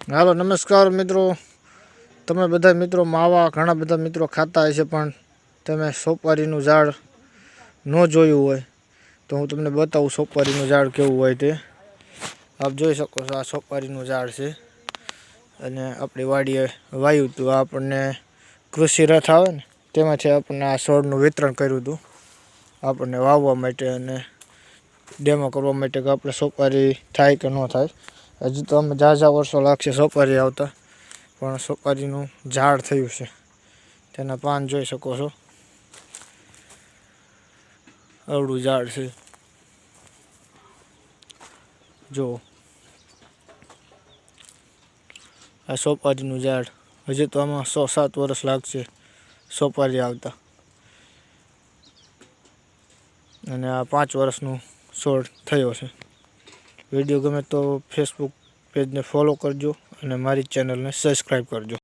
હાલો નમસ્કાર મિત્રો, તમે બધા મિત્રો માવા ઘણા બધા મિત્રો ખાતા હશે, પણ તમે સોપારીનું ઝાડ ન જોયું હોય તો હું તમને બતાવું સોપારીનું ઝાડ કેવું હોય તે. આપ જોઈ શકો છો, આ સોપારીનું ઝાડ છે અને આપણી વાડીએ વાવ્યું હતું. આપણને કૃષિ રથ આવે ને તેમાંથી આપણને આ છોડનું વિતરણ કર્યું હતું આપણને વાવવા માટે અને ડેમો કરવા માટે કે આપણે સોપારી થાય કે ન થાય. હજી તો અમે ઝાઝા વર્ષો લાગશે સોપારી આવતા, પણ સોપારીનું ઝાડ થયું છે. તેના પાન જોઈ શકો છો, આવડું ઝાડ છે જો. આ સોપારીનું ઝાડ હજી તો આમાં 6-7 વર્ષ લાગશે સોપારી આવતા, અને આ 5 વર્ષનું છોડ થયો છે. વિડીયો ગમે તો ફેસબુક પેજને ફોલો કરજો અને મારી ચેનલને સબસ્ક્રાઈબ કરજો.